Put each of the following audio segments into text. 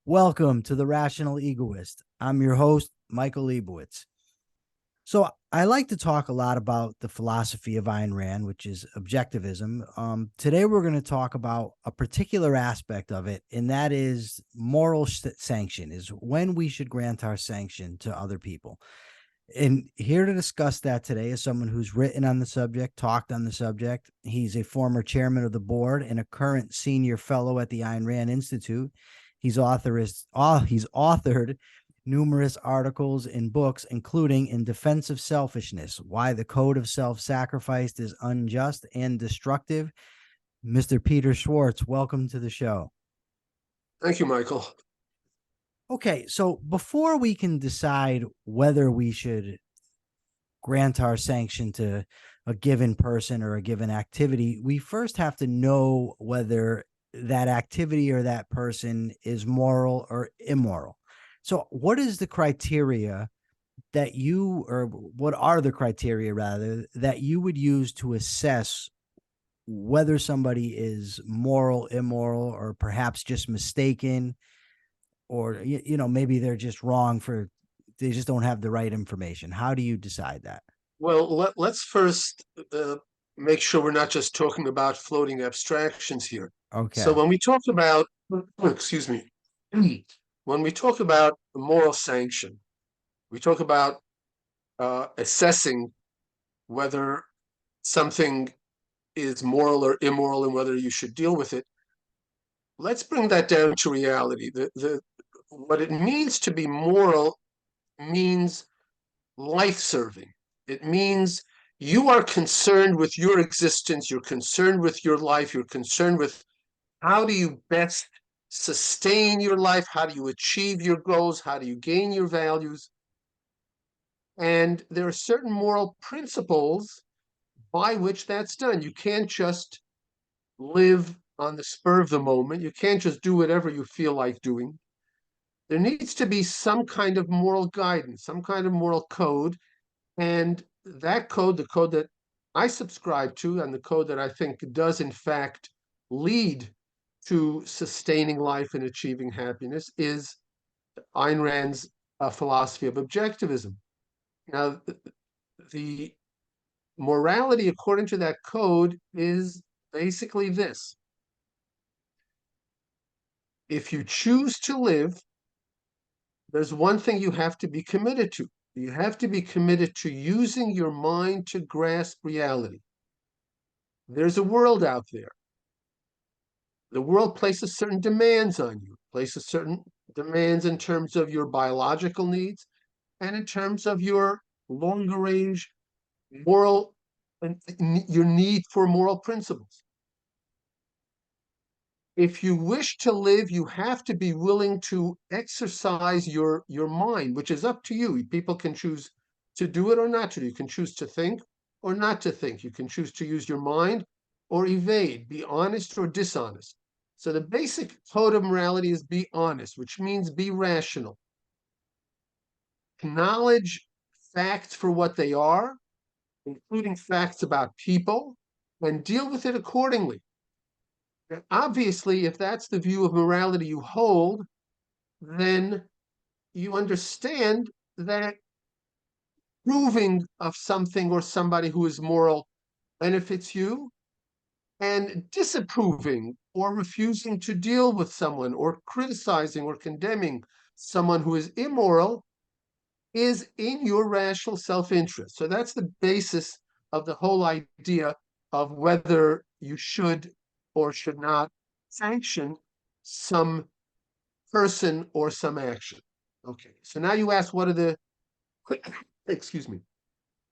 Welcome to the Rational Egoist. I'm your host, Michael Leibowitz. So I like to talk a lot about the philosophy of Ayn Rand, which is objectivism. Today we're going to talk about a particular aspect of it, and that is moral sanction, is when we should grant our sanction to other people. And here to discuss that today is someone who's written on the subject, talked on the subject. He's a former chairman of the board and a current senior fellow at the Ayn Rand Institute. He's authored numerous articles and books, including In Defense of Selfishness, Why the Code of Self-Sacrifice is Unjust and Destructive. Mr. Peter Schwartz, welcome to the show. Thank you, Michael. Okay, so before we can decide whether we should grant our sanction to a given person or a given activity, we first have to know whether that activity or that person is moral or immoral. So what is the criteria that you, or what are the criteria rather, that you would use to assess whether somebody is moral, immoral, or perhaps just mistaken, or, maybe they're just wrong they just don't have the right information? How do you decide that? Well, let's first make sure we're not just talking about floating abstractions here. So Okay. when we talk about, excuse me, when we talk about moral sanction, we talk about assessing whether something is moral or immoral and whether you should deal with it. Let's bring that down to reality. What it means to be moral means life-serving. It means you are concerned with your existence, you're concerned with your life, you're concerned with how do you best sustain your life, how do you achieve your goals, how do you gain your values. And there are certain moral principles by which that's done. You can't just live on the spur of the moment. You can't just do whatever you feel like doing. There needs to be some kind of moral guidance, some kind of moral code. And that code, the code that I subscribe to, and the code that I think does in fact lead to sustaining life and achieving happiness, is Ayn Rand's philosophy of objectivism. Now, the morality according to that code is basically this: if you choose to live, there's one thing you have to be committed to. You have to be committed to using your mind to grasp reality. There's a world out there. The world places certain demands on you, places certain demands in terms of your biological needs and in terms of your longer range moral, and your need for moral principles. If you wish to live, you have to be willing to exercise your mind, which is up to you. People can choose to do it or not to do. You can choose to think or not to think. You can choose to use your mind or evade, be honest or dishonest. So the basic code of morality is be honest, which means be rational. Acknowledge facts for what they are, including facts about people, and deal with it accordingly. Obviously, if that's the view of morality you hold, then you understand that approving of something or somebody who is moral benefits you, and disapproving or refusing to deal with someone or criticizing or condemning someone who is immoral is in your rational self-interest. So that's the basis of the whole idea of whether you should or should not sanction some person or some action. Okay, so now you ask, what are the, excuse me,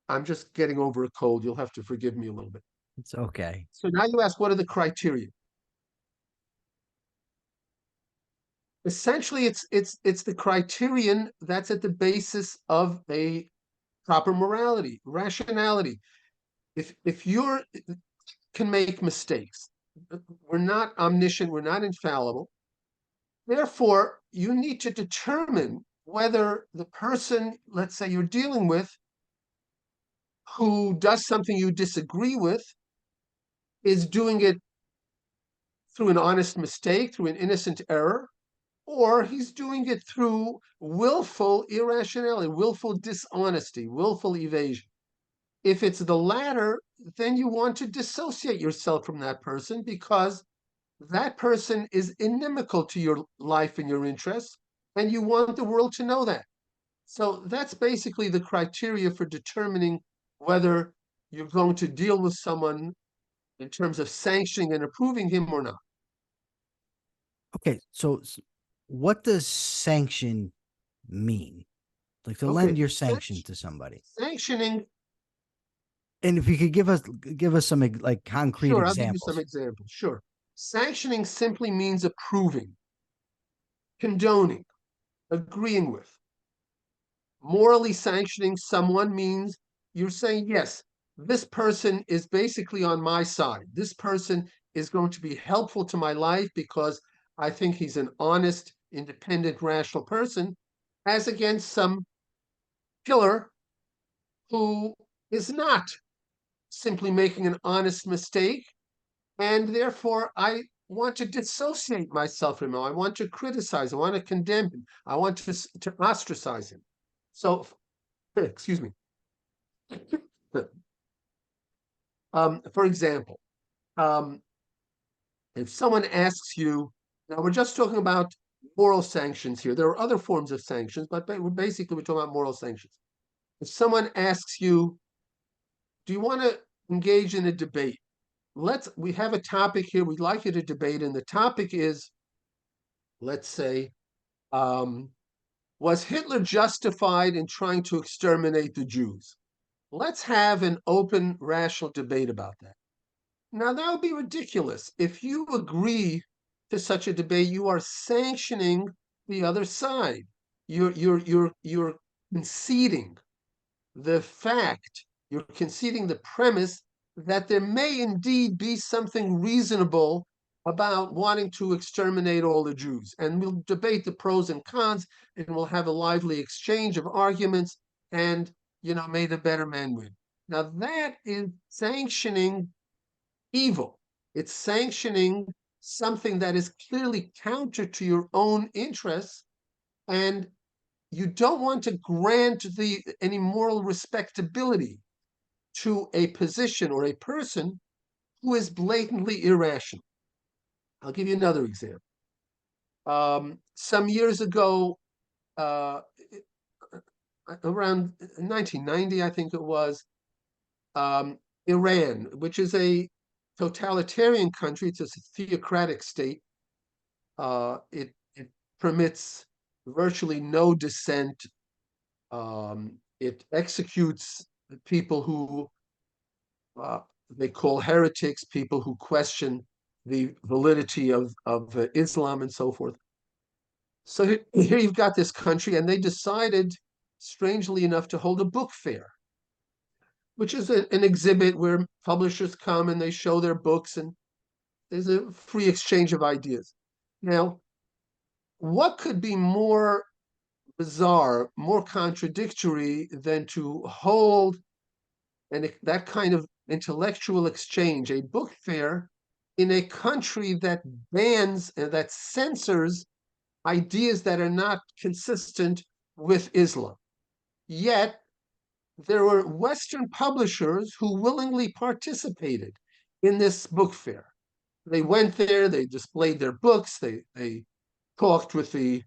I'm just getting over a cold. You'll have to forgive me a little bit. It's okay. So now you ask, what are the criteria? Essentially, it's the criterion that's at the basis of a proper morality, rationality. If you're can make mistakes, we're not omniscient, we're not infallible. Therefore, you need to determine whether the person, let's say, you're dealing with, who does something you disagree with, is doing it through an honest mistake, through an innocent error, or he's doing it through willful irrationality, willful dishonesty, willful evasion. If it's the latter, then you want to dissociate yourself from that person because that person is inimical to your life and your interests, and you want the world to know that. So that's basically the criteria for determining whether you're going to deal with someone in terms of sanctioning and approving him or not. Okay, so what does sanction mean? Like to lend Okay, your sanction to somebody. sanctioning, And if you could give us some like concrete sure, I'll give you some examples. examples. Sure. Sanctioning simply means approving, condoning, agreeing with. Morally sanctioning someone means you're saying, yes, this person is basically on my side. This person is going to be helpful to my life because I think he's an honest, independent, rational person, as against some killer who is not simply making an honest mistake. And therefore, I want to dissociate myself from him. I want to criticize. I want to condemn him. I want to ostracize him. So, excuse me. For example, um, if someone asks you, now we're just talking about moral sanctions here. There are other forms of sanctions, but basically we're talking about moral sanctions. If someone asks you, do you want to engage in a debate? We have a topic here. We'd like you to debate, and the topic is, let's say, um, was Hitler justified in trying to exterminate the Jews? Let's have an open, rational debate about that. Now, that would be ridiculous. If you agree to such a debate, you are sanctioning the other side. You're conceding the fact, you're conceding the premise that there may indeed be something reasonable about wanting to exterminate all the Jews. And we'll debate the pros and cons, and we'll have a lively exchange of arguments, and may the better man win. Now that is sanctioning evil. It's sanctioning something that is clearly counter to your own interests, and you don't want to grant any moral respectability to a position or a person who is blatantly irrational. I'll give you another example. Some years ago, around 1990, I think it was, Iran, which is a totalitarian country, it's a theocratic state. It permits virtually no dissent. It executes people who they call heretics, people who question the validity of Islam and so forth. So here you've got this country, and they decided, strangely enough, to hold a book fair, which is an exhibit where publishers come and they show their books, and there's a free exchange of ideas. Now, what could be more bizarre, more contradictory than to hold that kind of intellectual exchange, a book fair, in a country that bans and that censors ideas that are not consistent with Islam? Yet, there were Western publishers who willingly participated in this book fair. They went there, they displayed their books, they talked with the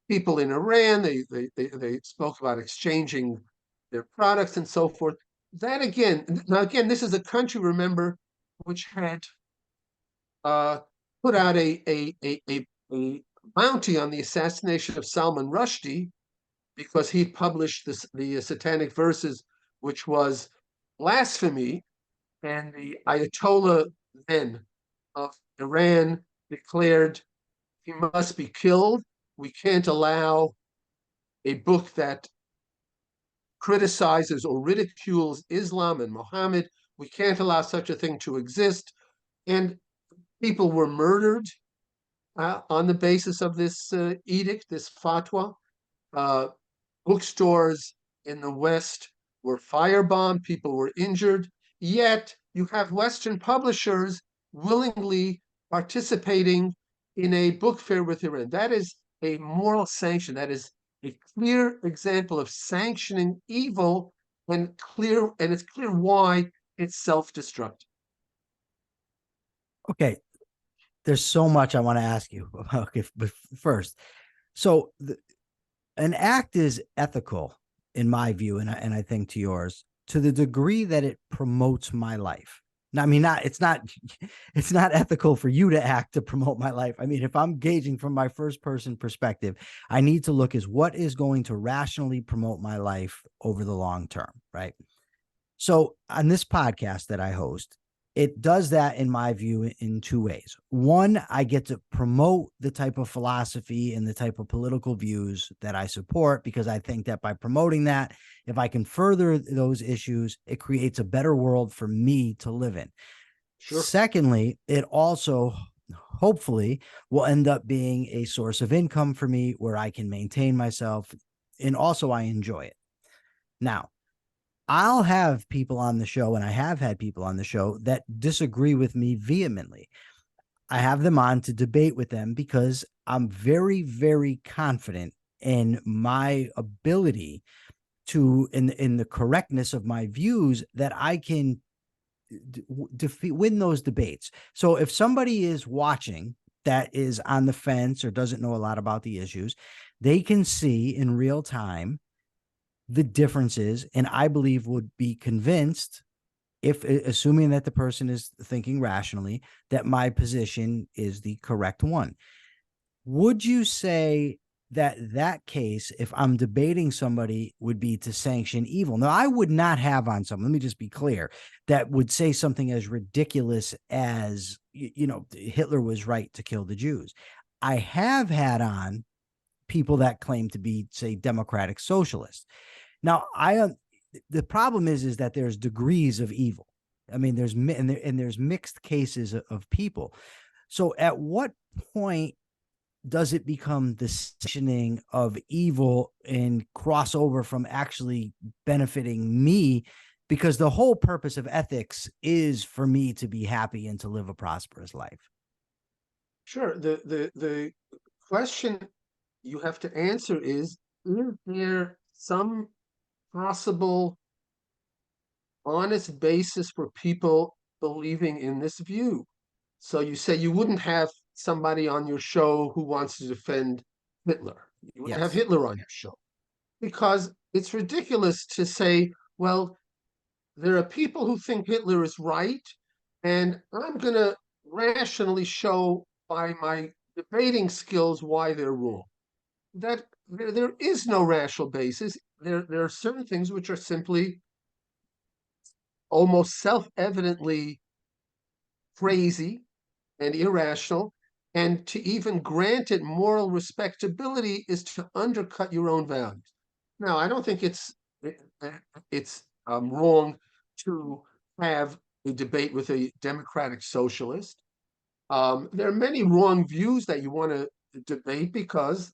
people in Iran, they spoke about exchanging their products and so forth. That again, this is a country, remember, which had put out a bounty on the assassination of Salman Rushdie because he published the Satanic Verses, which was blasphemy, and the Ayatollah then of Iran declared he must be killed. We can't allow a book that criticizes or ridicules Islam and Muhammad. We can't allow such a thing to exist. And people were murdered on the basis of this edict, this fatwa. Bookstores in the West were firebombed, people were injured. Yet you have Western publishers willingly participating in a book fair with Iran. That is a moral sanction. That is a clear example of sanctioning evil, and it's clear why it's self-destructive. Okay, there's so much I want to ask you about. Okay, but first, so an act is ethical in my view, and I think to yours, to the degree that it promotes my life. Now, I mean, it's not ethical for you to act to promote my life. I mean, if I'm gauging from my first person perspective, I need to look as what is going to rationally promote my life over the long term, right? So on this podcast that I host, it does that in my view in two ways. One, I get to promote the type of philosophy and the type of political views that I support, because I think that by promoting that, if I can further those issues, it creates a better world for me to live in. Sure. Secondly, it also hopefully will end up being a source of income for me where I can maintain myself, and also I enjoy it. Now, I'll have people on the show, and I have had people on the show that disagree with me vehemently. I have them on to debate with them because I'm very, very confident in my ability to, in the correctness of my views, that I can win those debates. So if somebody is watching that is on the fence or doesn't know a lot about the issues, they can see in real time the differences, and I believe would be convinced, if assuming that the person is thinking rationally, that my position is the correct one. Would you say that case, if I'm debating somebody, would be to sanction evil? Now, I would not have on someone, let me just be clear, that would say something as ridiculous as, Hitler was right to kill the Jews. I have had on people that claim to be, say, democratic socialists. Now, the problem is that there's degrees of evil. I mean, there's mixed cases of people. So, at what point does it become the sanctioning of evil and cross over from actually benefiting me? Because the whole purpose of ethics is for me to be happy and to live a prosperous life. Sure. The question you have to answer is there some possible honest basis for people believing in this view? So you say you wouldn't have somebody on your show who wants to defend Hitler. You wouldn't have Yes. Hitler on your show, because it's ridiculous to say, well, there are people who think Hitler is right, and I'm going to rationally show by my debating skills why they're wrong. That there is no rational basis. There are certain things which are simply almost self-evidently crazy and irrational, and to even grant it moral respectability is to undercut your own values. Now, I don't think it's wrong to have a debate with a democratic socialist. There are many wrong views that you want to debate, because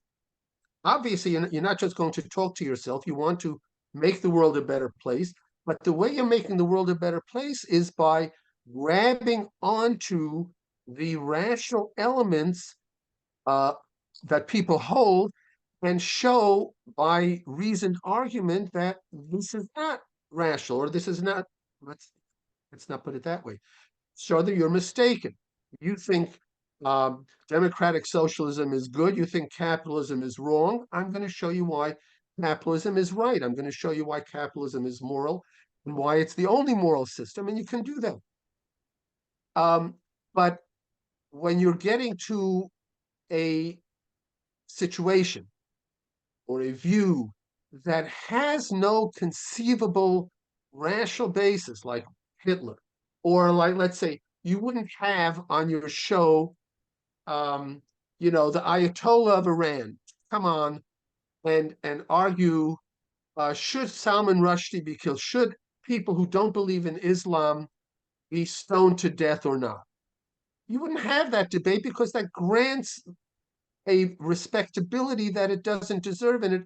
obviously you're not just going to talk to yourself. You want to make the world a better place. But the way you're making the world a better place is by grabbing onto the rational elements uh, that people hold, and show by reasoned argument that this is not rational, or this is not, let's not put it that way. Show that you're mistaken. You think democratic socialism is good. You think capitalism is wrong. I'm going to show you why capitalism is right. I'm going to show you why capitalism is moral and why it's the only moral system, and you can do that. But when you're getting to a situation or a view that has no conceivable rational basis, like Hitler, or like, let's say, you wouldn't have on your show, the Ayatollah of Iran come on and argue, should Salman Rushdie be killed? Should people who don't believe in Islam be stoned to death or not? You wouldn't have that debate, because that grants a respectability that it doesn't deserve, and it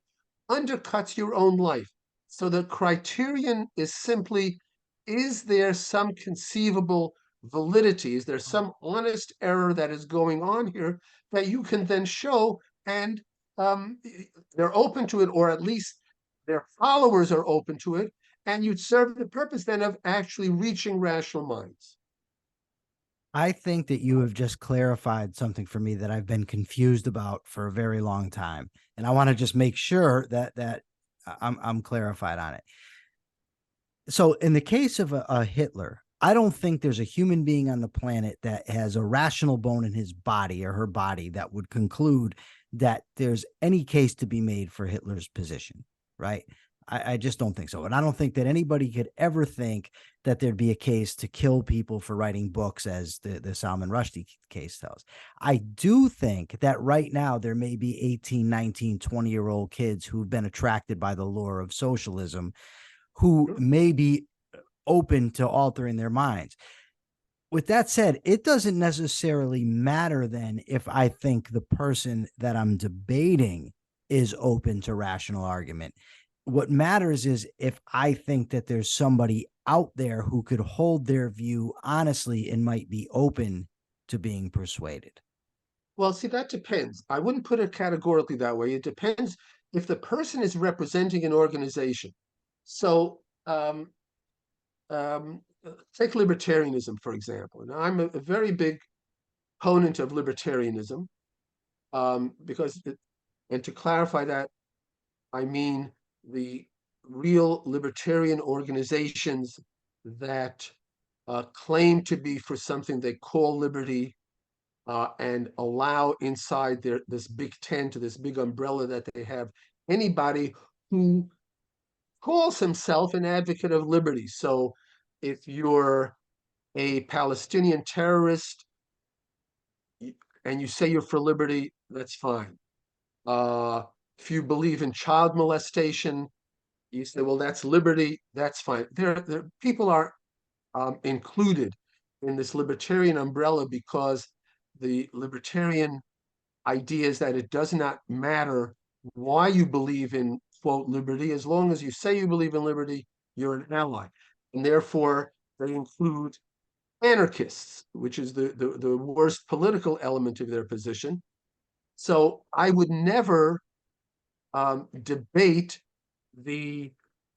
undercuts your own life. So the criterion is simply, is there some conceivable validity? Is there some honest error that is going on here that you can then show? And um, they're open to it, or at least their followers are open to it, and you'd serve the purpose then of actually reaching rational minds. I think that you have just clarified something for me that I've been confused about for a very long time, and I want to just make sure that I'm clarified on it. So, in the case of a Hitler, I don't think there's a human being on the planet that has a rational bone in his body or her body that would conclude that there's any case to be made for Hitler's position, right? I just don't think so. And I don't think that anybody could ever think that there'd be a case to kill people for writing books, as the Salman Rushdie case tells. I do think that right now there may be 18, 19, 20-year-old kids who've been attracted by the lure of socialism who may be open to altering their minds. With that said, it doesn't necessarily matter then if I think the person that I'm debating is open to rational argument. What matters is if I think that there's somebody out there who could hold their view honestly and might be open to being persuaded. Well, see, that depends. I wouldn't put it categorically that way. It depends if the person is representing an organization. So, um, take libertarianism, for example. Now, I'm a very big opponent of libertarianism because, and to clarify that, I mean the real libertarian organizations that claim to be for something they call liberty, and allow inside this big tent, this big umbrella that they have, anybody who calls himself an advocate of liberty. So if you're a Palestinian terrorist and you say you're for liberty, that's fine. If you believe in child molestation, you say, well, that's liberty, that's fine. People are included in this libertarian umbrella because the libertarian idea is that it does not matter why you believe in, quote, liberty. As long as you say you believe in liberty, you're an ally. And therefore, they include anarchists, which is the worst political element of their position. So I would never debate the,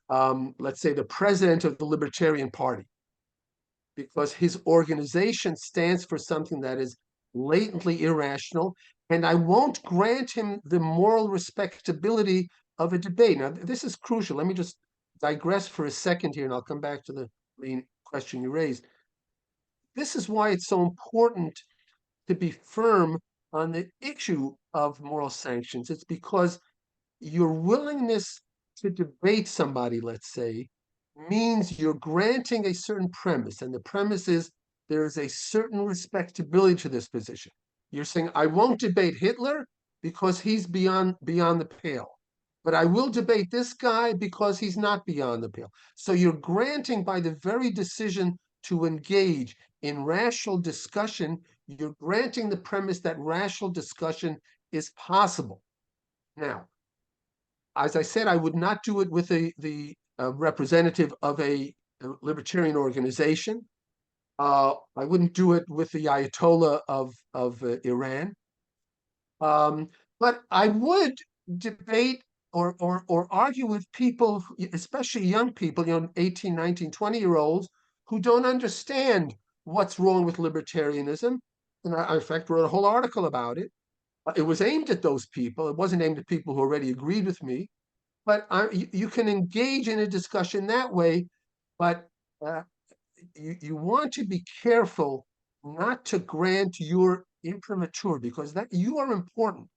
let's say, the president of the Libertarian Party, because his organization stands for something that is latently irrational, and I won't grant him the moral respectability of a debate. Now, this is crucial. Let me just digress for a second here, and I'll come back to the main question you raised. This is why it's so important to be firm on the issue of moral sanctions. It's because your willingness to debate somebody, let's say, means you're granting a certain premise. And the premise is there is a certain respectability to this position. You're saying, I won't debate Hitler because he's beyond the pale. But I will debate this guy because he's not beyond the pale. So you're granting, by the very decision to engage in rational discussion, you're granting the premise that rational discussion is possible. Now, as I said, I would not do it with the representative of a libertarian organization. I wouldn't do it with the Ayatollah of Iran. But I would debate or argue with people, especially young people, 18, 19, 20-year-olds, who don't understand what's wrong with libertarianism. And I, in fact, wrote a whole article about it. It was aimed at those people. It wasn't aimed at people who already agreed with me. But you can engage in a discussion that way, but you want to be careful not to grant your imprimatur, because that you are important.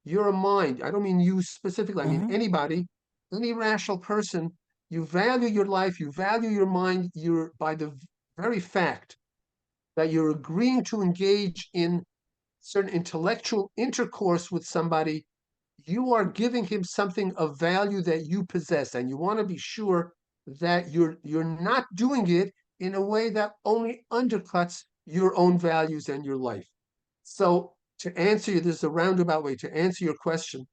You're a mind. I don't mean you specifically. I mean anybody, any rational person. You value your life. You value your mind. You're, by the very fact that you're agreeing to engage in certain intellectual intercourse with somebody, you are giving him something of value that you possess, and you want to be sure that you're not doing it in a way that only undercuts your own values and your life. So to answer you, this is a roundabout way to answer your question.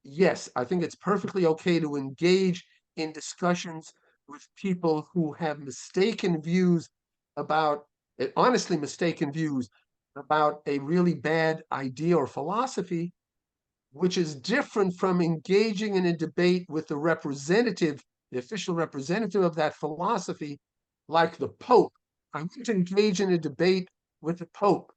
Yes, I think it's perfectly okay to engage in discussions with people who have mistaken views about honestly mistaken views about a really bad idea or philosophy, which is different from engaging in a debate with the representative, the official representative of that philosophy, like the Pope. I wouldn't engage in a debate with the Pope,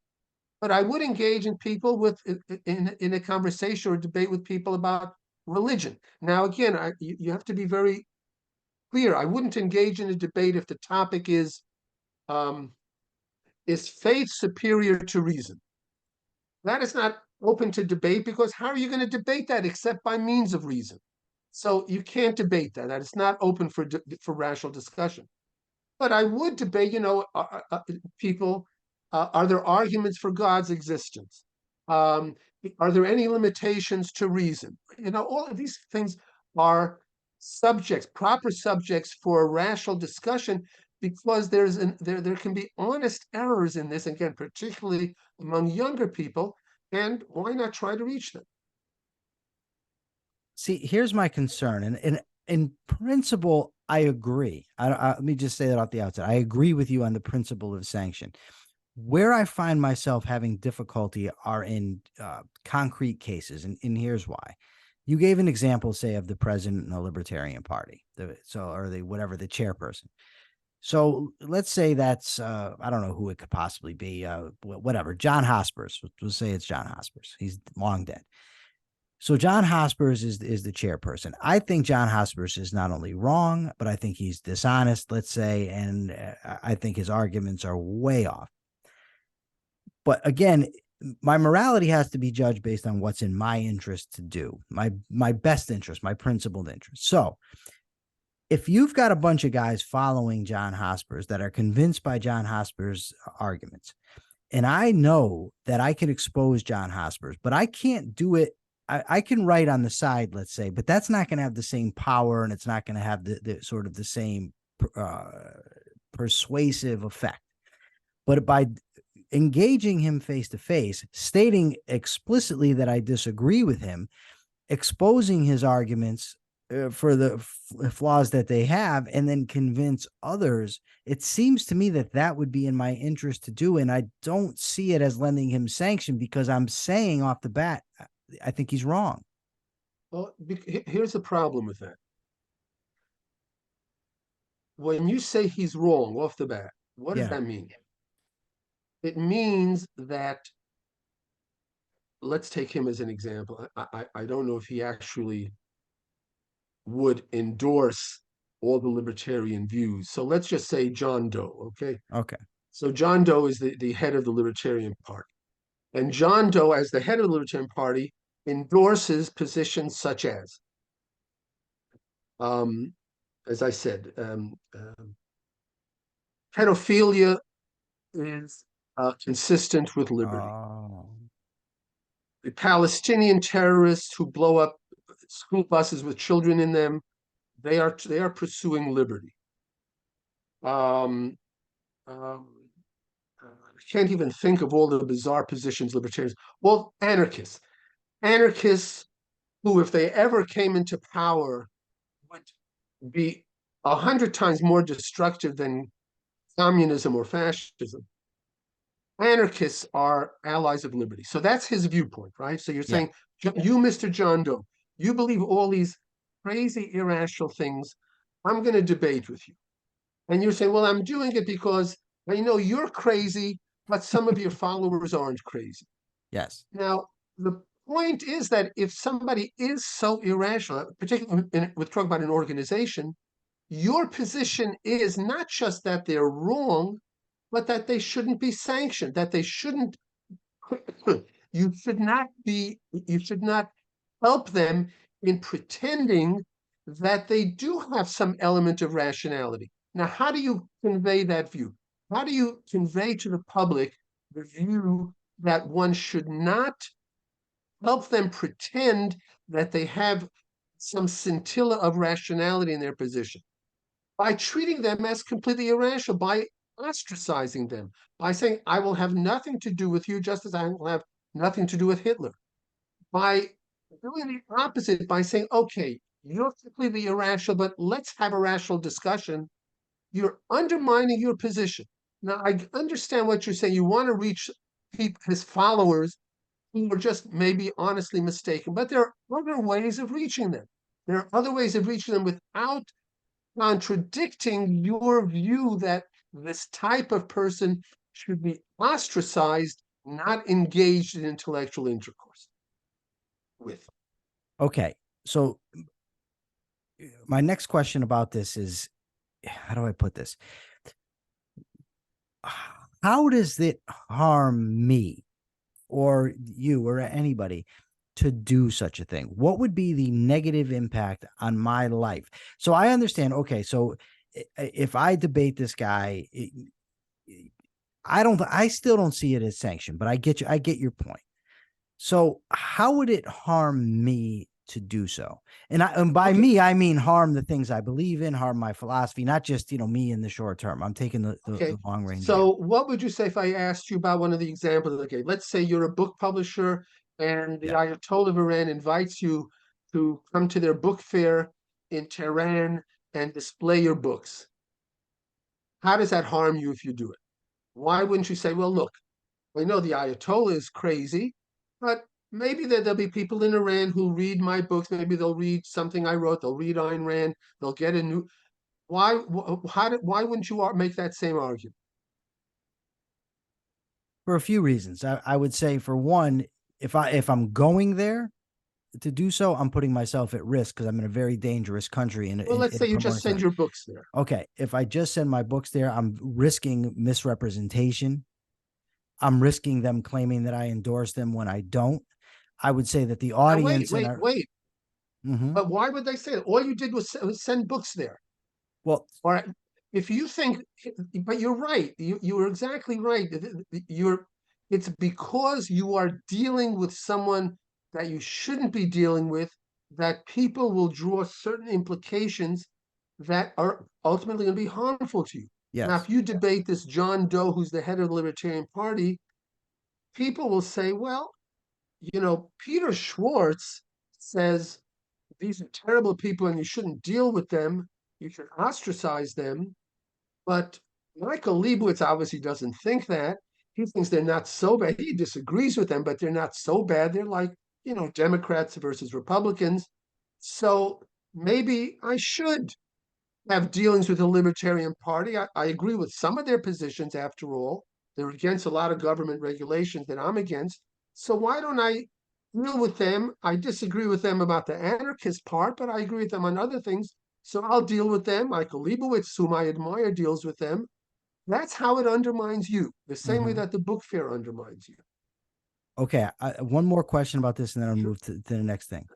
but I would engage in people with in a conversation or debate with people about religion. Now, again, you have to be very clear. I wouldn't engage in a debate if the topic um, is faith superior to reason? That is not open to debate, because how are you going to debate that except by means of reason? So you can't debate that. That is not open for rational discussion. But I would debate, people, are there arguments for God's existence? Um, are there any limitations to reason? All of these things are proper subjects for a rational discussion, because there can be honest errors in this, again, particularly among younger people, and why not try to reach them? See, here's my concern, and in principle, I agree. Let me just say that off the outset. I agree with you on the principle of sanction. Where I find myself having difficulty are in concrete cases, and here's why. You gave an example, say, of the president in the Libertarian Party, the chairperson. So let's say that's I don't know who it could possibly be, whatever, John Hospers. We'll say it's John Hospers. He's long dead. So John Hospers is the chairperson. I think John Hospers is not only wrong, but I think he's dishonest, let's say, and I think his arguments are way off. But again, my morality has to be judged based on what's in my interest to do, my best interest, my principled interest. So if you've got a bunch of guys following John Hospers that are convinced by John Hospers' arguments, and I know that I can expose John Hospers, but I can't do it. I can write on the side, let's say, but that's not going to have the same power, and it's not going to have the sort of the same persuasive effect. But by engaging him face to face, stating explicitly that I disagree with him, exposing his arguments for the flaws that they have, and then convince others, it seems to me that that would be in my interest to do. And I don't see it as lending him sanction, because I'm saying off the bat, I think he's wrong. Well, here's the problem with that. When you say he's wrong off the bat, what does that mean? It means that, let's take him as an example. I don't know if he actually would endorse all the libertarian views. So let's just say John Doe, okay? Okay. So John Doe is the head of the Libertarian Party. And John Doe, as the head of the Libertarian Party, endorses positions such as I said, pedophilia is consistent with liberty. The Palestinian terrorists who blow up school buses with children in them, they are pursuing liberty. I can't even think of all the bizarre positions libertarians. Well, anarchists who, if they ever came into power, would be 100 times more destructive than communism or fascism. Anarchists are allies of liberty. So that's his viewpoint, right? So you're saying, you, Mr. John Doe, you believe all these crazy, irrational things. I'm going to debate with you. And you're saying, well, I'm doing it because I know you're crazy, but some of your followers aren't crazy. Yes. Now, the point is that if somebody is so irrational, particularly with talking about an organization, your position is not just that they're wrong, but that they shouldn't be sanctioned, that they shouldn't, you should not help them in pretending that they do have some element of rationality. Now, how do you convey that view? How do you convey to the public the view that one should not help them pretend that they have some scintilla of rationality in their position? By treating them as completely irrational, by ostracizing them, by saying, I will have nothing to do with you, just as I will have nothing to do with Hitler. By doing the opposite, by saying, okay, you're completely irrational, but let's have a rational discussion, you're undermining your position. Now, I understand what you're saying. You want to reach his followers who are just maybe honestly mistaken, but there are other ways of reaching them. There are other ways of reaching them without contradicting your view that this type of person should be ostracized, not engaged in intellectual intercourse with. Okay. So my next question about this is, how do I put this? How does it harm me or you or anybody to do such a thing? What would be the negative impact on my life? So I understand. Okay. So if I debate this guy, I still don't see it as sanction, but I get you. I get your point. So how would it harm me to do so? And by Okay. me, I mean harm the things I believe in, harm my philosophy, not just, me in the short term. I'm taking Okay. the long range view. So, what would you say if I asked you about one of the examples? Okay, let's say you're a book publisher and the Yeah. Ayatollah of Iran invites you to come to their book fair in Tehran and display your books. How does that harm you if you do it? Why wouldn't you say, well, look, I know the Ayatollah is crazy, but maybe there'll be people in Iran who read my books. Maybe they'll read something I wrote. They'll read Ayn Rand. They'll get a new. Why wouldn't you make that same argument? For a few reasons. I would say, for one, if I'm going there to do so, I'm putting myself at risk because I'm in a very dangerous country Well, let's in say a you just promoting send sense. your books there. Okay, if I just send my books there, I'm risking misrepresentation. I'm risking them claiming that I endorse them when I don't. I would say that the Now, wait, audience and wait, our wait. Mhm. But why would they say that? All you did was send books there. Well, All right. If you think, but you're right. You were exactly right. It's because you are dealing with someone that you shouldn't be dealing with that people will draw certain implications that are ultimately going to be harmful to you. Now, if yes. you debate this John Doe, who's the head of the Libertarian Party, people will say, well, Peter Schwartz says these are terrible people and you shouldn't deal with them. You should ostracize them. But Michael Leibowitz obviously doesn't think that. He thinks they're not so bad. He disagrees with them, but they're not so bad. They're like, Democrats versus Republicans. So maybe I should have dealings with the Libertarian Party. I agree with some of their positions, after all. They're against a lot of government regulations that I'm against. So why don't I deal with them? I disagree with them about the anarchist part, but I agree with them on other things. So I'll deal with them. Michael Leibowitz, whom I admire, deals with them. That's how it undermines you, the same way Mhm. that the book fair undermines you. Okay, one more question about this, and then I'll Sure. move to the next thing.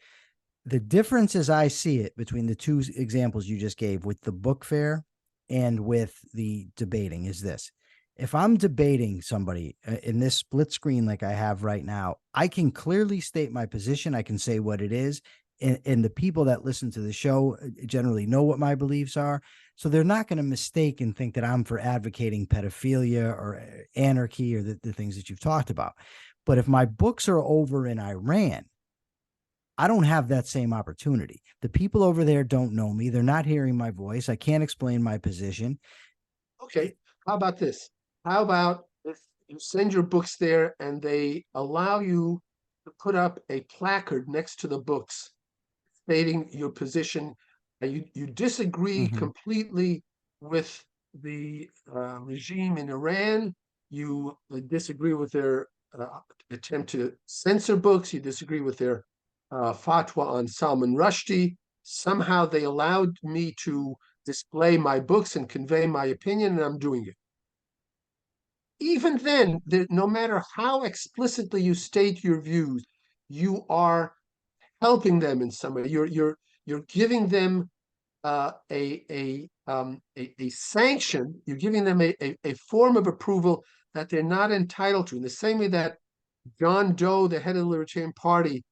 The difference, as I see it, between the two examples you just gave with the book fair and with the debating is this. If I'm debating somebody in this split screen like I have right now, I can clearly state my position. I can say what it is. And the people that listen to the show generally know what my beliefs are. So they're not going to mistake and think that I'm for advocating pedophilia or anarchy or the things that you've talked about. But if my books are over in Iran, I don't have that same opportunity. The people over there don't know me. They're not hearing my voice. I can't explain my position. Okay, how about this? How about if you send your books there and they allow you to put up a placard next to the books stating your position? You disagree Mm-hmm. completely with the regime in Iran. You disagree with their attempt to censor books. You disagree with their fatwa on Salman Rushdie. Somehow they allowed me to display my books and convey my opinion, and I'm doing it. Even then, no matter how explicitly you state your views, you are helping them in some way. You're giving them a sanction. You're giving them a form of approval that they're not entitled to. In the same way that John Doe, the head of the Libertarian Party,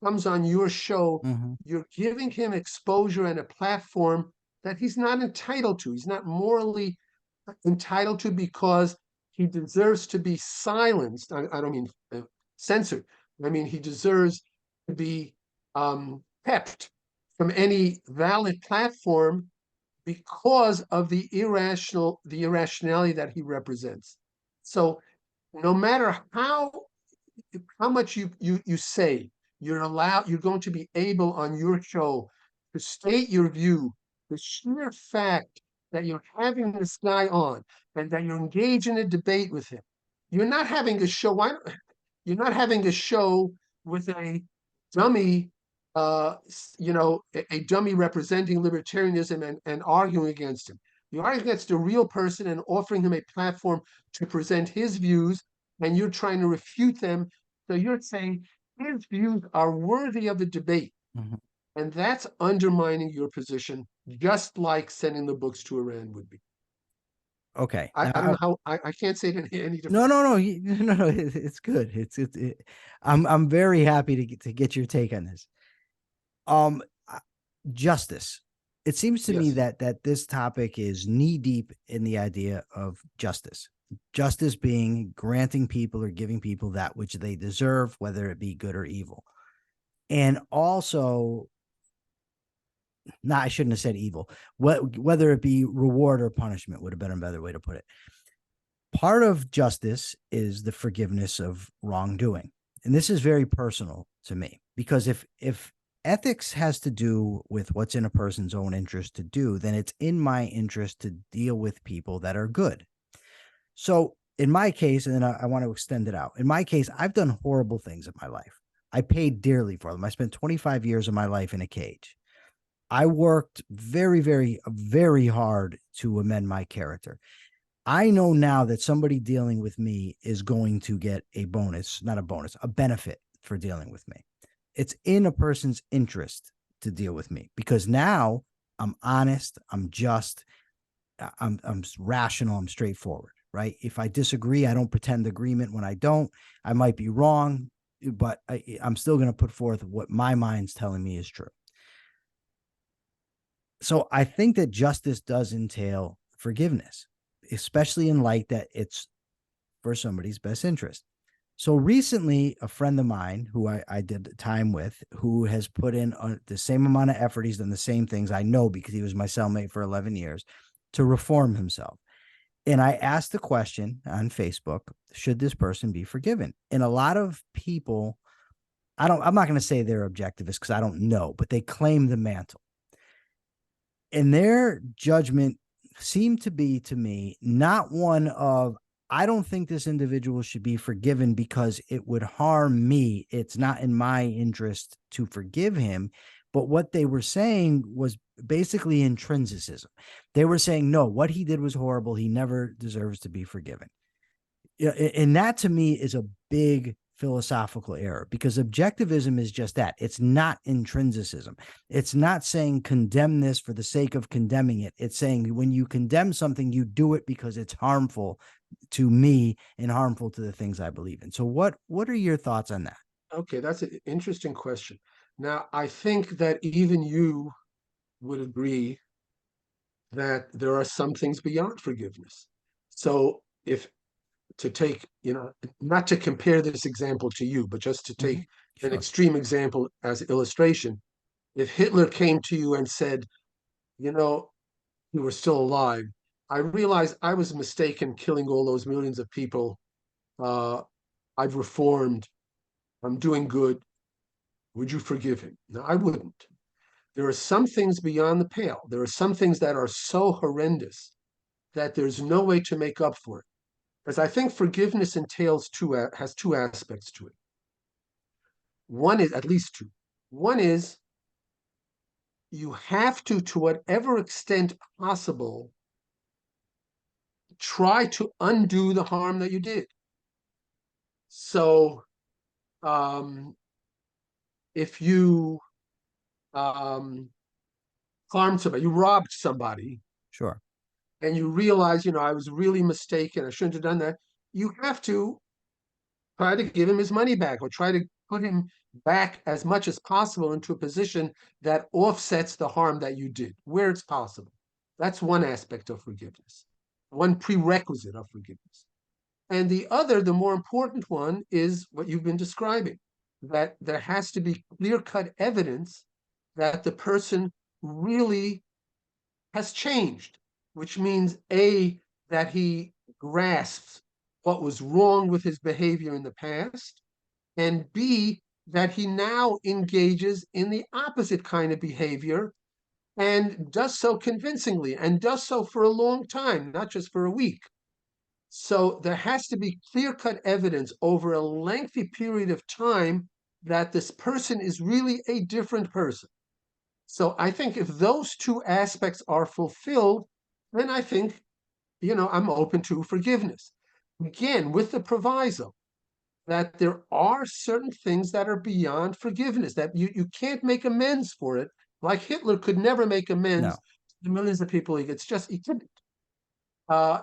comes on your show, Mm-hmm. you're giving him exposure and a platform that he's not entitled to. He's not morally entitled to because he deserves to be silenced. I don't mean censored. I mean, he deserves to be kept from any valid platform because of the irrationality that he represents. So no matter how much you say, you're going to be able on your show to state your view. The sheer fact that you're having this guy on and that you're engaged in a debate with him, you're not having a show. You're not having a show with a dummy, a dummy representing libertarianism and arguing against him. You're arguing against a real person and offering him a platform to present his views, and you're trying to refute them. So you're saying his views are worthy of the debate. Mhm. And that's undermining your position, just like sending the books to Iran would be. Okay. I don't know how I can't say it any No, different. no, no, no, no. It's good. I'm very happy to get your take on this. Justice. It seems to me Yes. that this topic is knee deep in the idea of justice. Justice being granting people or giving people that which they deserve, whether it be good or evil. And also, I shouldn't have said evil. Whether it be reward or punishment would have been a better way to put it. Part of justice is the forgiveness of wrongdoing. And this is very personal to me, because if ethics has to do with what's in a person's own interest to do, then it's in my interest to deal with people that are good. So in my case, and then I want to extend it out. In my case, I've done horrible things in my life. I paid dearly for them. I spent 25 years of my life in a cage. I worked very, very, very hard to amend my character. I know now that somebody dealing with me is going to get a bonus, not a bonus, a benefit for dealing with me. It's in a person's interest to deal with me, because now I'm honest, I'm just, I'm rational, I'm straightforward, right? If I disagree, I don't pretend agreement when I don't. I might be wrong, but I'm still going to put forth what my mind's telling me is true. So I think that justice does entail forgiveness, especially in light that it's for somebody's best interest. So recently, a friend of mine who I did time with, who has put in the same amount of effort, he's done the same things, I know because he was my cellmate for 11 years, to reform himself. And I asked the question on Facebook, should this person be forgiven? And a lot of people, I'm not going to say they're objectivists because I don't know, but they claim the mantle. And their judgment seemed to be, to me, not one of, I don't think this individual should be forgiven because it would harm me. It's not in my interest to forgive him. But what they were saying was basically intrinsicism. They were saying, no, what he did was horrible. He never deserves to be forgiven. And that to me is a big philosophical error, because objectivism is just that. It's not intrinsicism. It's not saying condemn this for the sake of condemning it. It's saying when you condemn something, you do it because it's harmful to me and harmful to the things I believe in. So what are your thoughts on that? Okay, that's an interesting question. Now, I think that even you would agree that there are some things beyond forgiveness. So if to take, not to compare this example to you, but just to take an Sure. extreme example as illustration, if Hitler came to you and said, you know, you were still alive, I realized I was mistaken killing all those millions of people. I've reformed. I'm doing good. Would you forgive him? No, I wouldn't. There are some things beyond the pale. There are some things that are so horrendous that there's no way to make up for it. Because I think forgiveness has two aspects to it. One is, at least two. One is, you have to whatever extent possible, try to undo the harm that you did. So, if you um, harmed somebody, you robbed somebody, Sure. and you realize, I was really mistaken, I shouldn't have done that, you have to try to give him his money back, or try to put him back as much as possible into a position that offsets the harm that you did, where it's possible. That's one aspect of forgiveness, one prerequisite of forgiveness. And the other, the more important one, is what you've been describing, that there has to be clear-cut evidence that the person really has changed, which means A, that he grasps what was wrong with his behavior in the past, and B, that he now engages in the opposite kind of behavior and does so convincingly and does so for a long time, not just for a week. So there has to be clear-cut evidence over a lengthy period of time that this person is really a different person. So I think if those two aspects are fulfilled, then I think, I'm open to forgiveness. Again, with the proviso that there are certain things that are beyond forgiveness, that you can't make amends for it. Like Hitler could never make amends No. to the millions of people. He couldn't. Uh,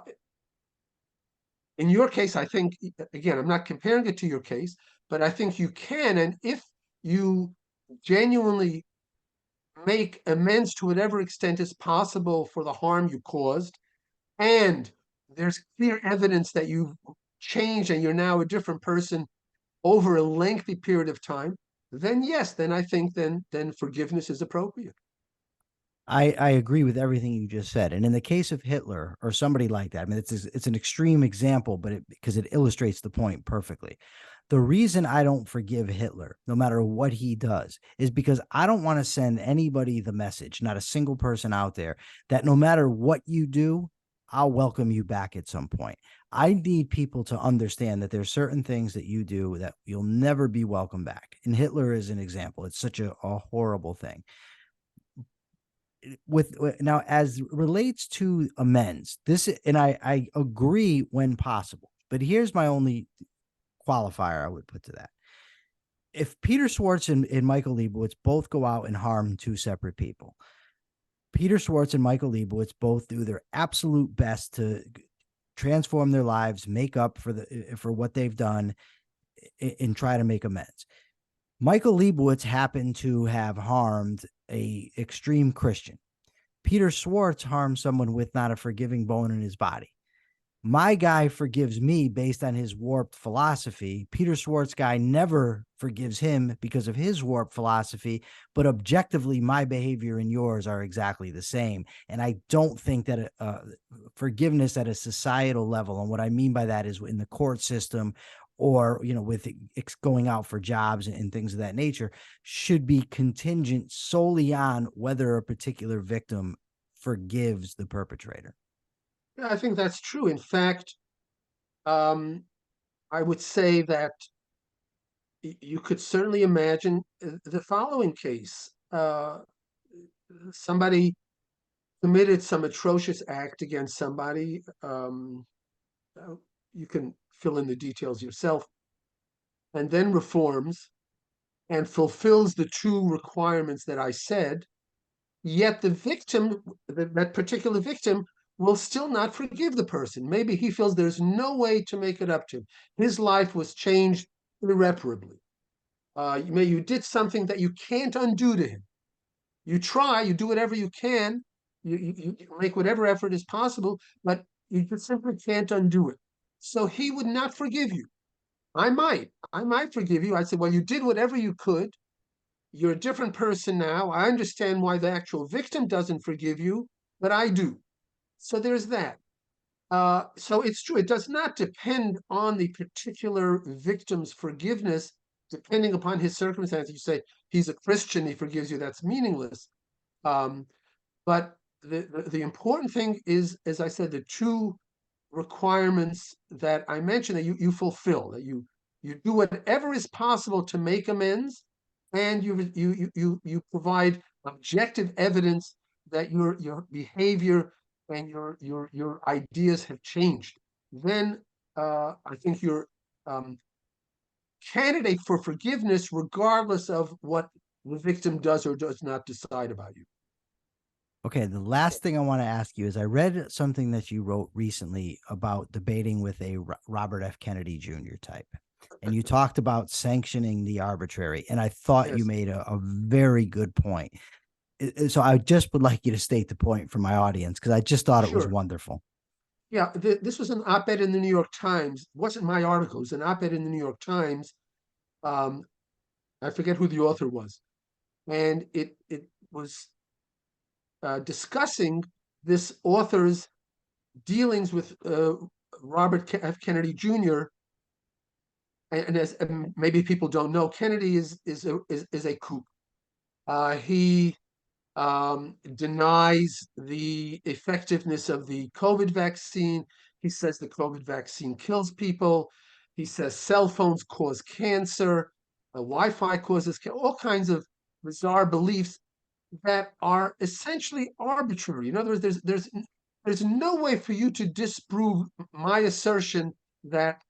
in your case, I think, again, I'm not comparing it to your case, but I think you can. And if you genuinely make amends to whatever extent is possible for the harm you caused, and there's clear evidence that you've changed and you're now a different person over a lengthy period of time, then yes, then I think then forgiveness is appropriate. I agree with everything you just said. And in the case of Hitler or somebody like that, I mean, it's an extreme example, but because it illustrates the point perfectly. The reason I don't forgive Hitler, no matter what he does, is because I don't want to send anybody the message, not a single person out there, that no matter what you do, I'll welcome you back at some point. I need people to understand that there's certain things that you do that you'll never be welcome back. And Hitler is an example. It's such a horrible thing. With now, as relates to amends, this, and I agree when possible, but here's my only qualifier I would put to that. If Peter Schwartz and Michael Leibowitz both go out and harm two separate people, Peter Schwartz and Michael Leibowitz both do their absolute best to transform their lives, make up for what they've done, and try to make amends. Michael Leibowitz happened to have harmed a extreme Christian. Peter Schwartz harmed someone with not a forgiving bone in his body. My guy forgives me based on his warped philosophy. Peter Schwartz guy never forgives him because of his warped philosophy, but objectively, my behavior and yours are exactly the same. And I don't think that forgiveness at a societal level, and what I mean by that is in the court system, or, with going out for jobs and things of that nature, should be contingent solely on whether a particular victim forgives the perpetrator. Yeah, I think that's true. In fact, I would say that you could certainly imagine the following case. Somebody committed some atrocious act against somebody. You can fill in the details yourself, and then reforms and fulfills the two requirements that I said, yet the victim, that particular victim, will still not forgive the person. Maybe he feels there's no way to make it up to him. His life was changed irreparably. You did something that you can't undo to him. You try, you do whatever you can, you make whatever effort is possible, but you just simply can't undo it. So he would not forgive you. I might forgive you. I'd say, well, you did whatever you could. You're a different person now. I understand why the actual victim doesn't forgive you, but I do. So there's that. So it's true. It does not depend on the particular victim's forgiveness, depending upon his circumstances. You say he's a Christian, he forgives you. That's meaningless. Um, but the important thing is, as I said, the two requirements that I mentioned that you fulfill, that you do whatever is possible to make amends, and you provide objective evidence that your behavior and your ideas have changed. Then I think you're candidate for forgiveness, regardless of what the victim does or does not decide about you. Okay, the last thing I want to ask you is I read something that you wrote recently about debating with a Robert F. Kennedy Jr. type, and you talked about sanctioning the arbitrary, and I thought you Yes. made a very good point. So I just would like you to state the point for my audience, because I just thought it was Sure. wonderful. Yeah, this was an op-ed in the New York Times. It wasn't my article. It was an op-ed in the New York Times. Um, I forget who the author was. And it was discussing this author's dealings with Robert F. Kennedy Jr. And as maybe people don't know, Kennedy is a kook. He denies the effectiveness of the COVID vaccine. He says the COVID vaccine kills people. He says cell phones cause cancer, Wi-Fi causes all kinds of bizarre beliefs that are essentially arbitrary. In other words, there's no way for you to disprove my assertion that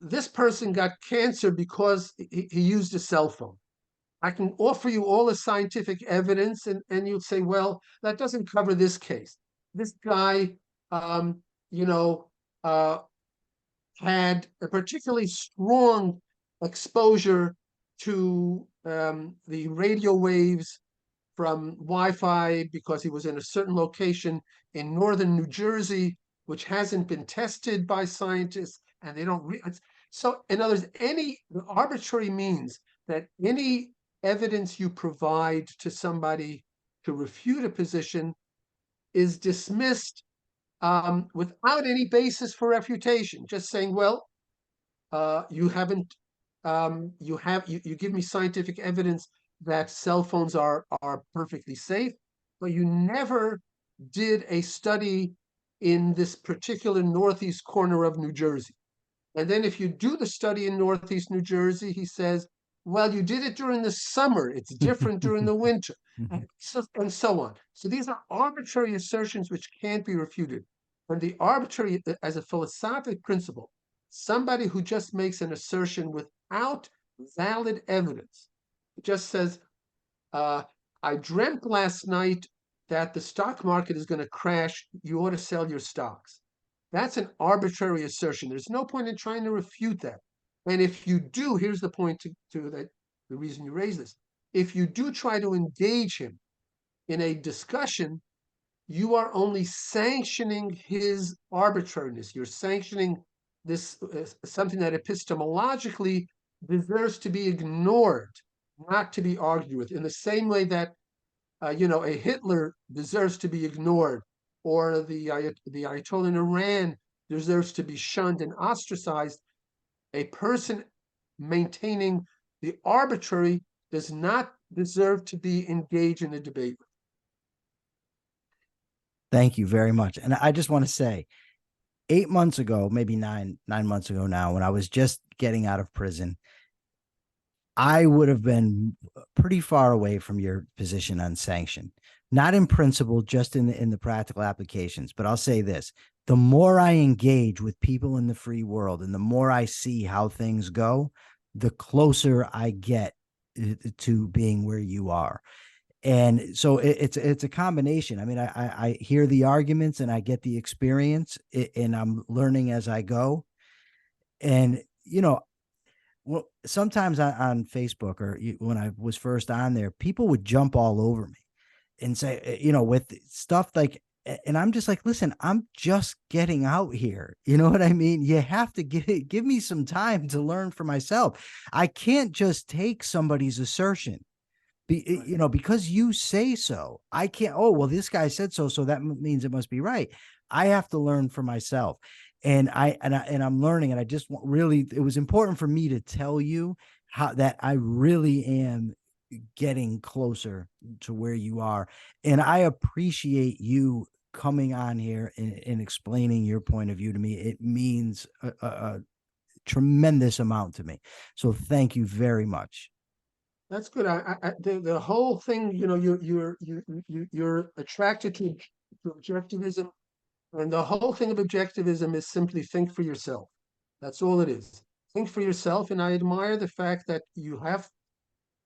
this person got cancer because he used a cell phone. I can offer you all the scientific evidence, and you'd say, well, that doesn't cover this case. This guy, you know, had a particularly strong exposure to the radio waves from Wi-Fi because he was in a certain location in northern New Jersey, which hasn't been tested by scientists, and they don't. So, in other words, any arbitrary means that any evidence you provide to somebody to refute a position is dismissed without any basis for refutation. Just saying, well, you haven't, you give me scientific evidence that cell phones are perfectly safe, but you never did a study in this particular northeast corner of New Jersey. And then if you do the study in northeast New Jersey, he says, well, you did it during the summer. It's different during the winter, and so on. So these are arbitrary assertions which can't be refuted. And the arbitrary, as a philosophic principle, somebody who just makes an assertion without valid evidence, just says, I dreamt last night that the stock market is going to crash. You ought to sell your stocks. That's an arbitrary assertion. There's no point in trying to refute that. And if you do, here's the point to that, the reason you raise this. If you do try to engage him in a discussion, you are only sanctioning his arbitrariness. You're sanctioning this something that epistemologically deserves to be ignored, not to be argued with. In the same way that a Hitler deserves to be ignored, or the Ayatollah in Iran deserves to be shunned and ostracized. A person maintaining the arbitrary does not deserve to be engaged in a debate. Thank you very much. And I just want to say, 8 months ago, maybe nine months ago now, when I was just getting out of prison, I would have been pretty far away from your position on sanction, not in principle, just in the practical applications. But I'll say this: the more I engage with people in the free world, and the more I see how things go, the closer I get to being where you are. And so it's a combination. I mean, I hear the arguments and I get the experience, and I'm learning as I go. And well, sometimes on Facebook, or when I was first on there, people would jump all over me and say, with stuff like, and I'm just like, listen, I'm just getting out here. You know what I mean? You have to give me some time to learn for myself. I can't just take somebody's assertion. Because you say so. I can't, oh, well, this guy said so, so that means it must be right. I have to learn for myself. And I'm learning, and I just really, it was important for me to tell you how that I really am getting closer to where you are. And I appreciate you coming on here and explaining your point of view to me. It means a tremendous amount to me. So thank you very much. That's good. The whole thing, you're attracted to objectivism, and the whole thing of objectivism is simply think for yourself. That's all it is. Think for yourself, and I admire the fact that you have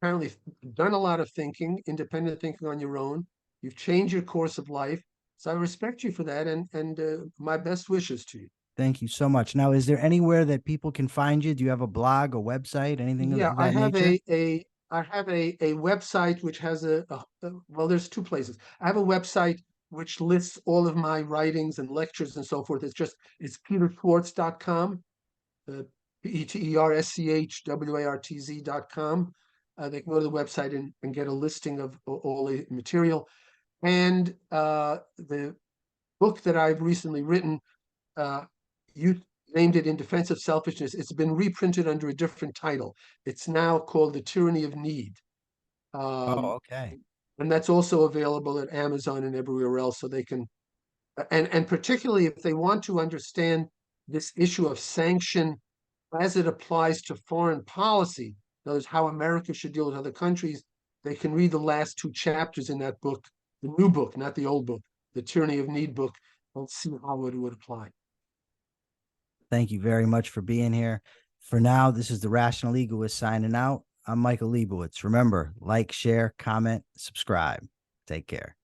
apparently done a lot of thinking, independent thinking on your own. You've changed your course of life, so I respect you for that, and my best wishes to you. Thank you so much. Now, is there anywhere that people can find you? Do you have a blog, a website, anything of that nature? I have a website which has well, there's two places. I have a website which lists all of my writings and lectures and so forth. It's peterschwartz.com, peterschwartz.com. They can go to the website and get a listing of all the material. And the book that I've recently written, you named it In Defense of Selfishness. It's been reprinted under a different title. It's now called The Tyranny of Need. Oh, okay. And that's also available at Amazon and everywhere else, so they can, and particularly if they want to understand this issue of sanction as it applies to foreign policy, in other words, how America should deal with other countries, they can read the last two chapters in that book, the new book, not the old book, the Tyranny of Need book, and see how it would apply. Thank you very much for being here. For now, this is the Rational Egoist signing out. I'm Michael Leibowitz. Remember, like, share, comment, subscribe. Take care.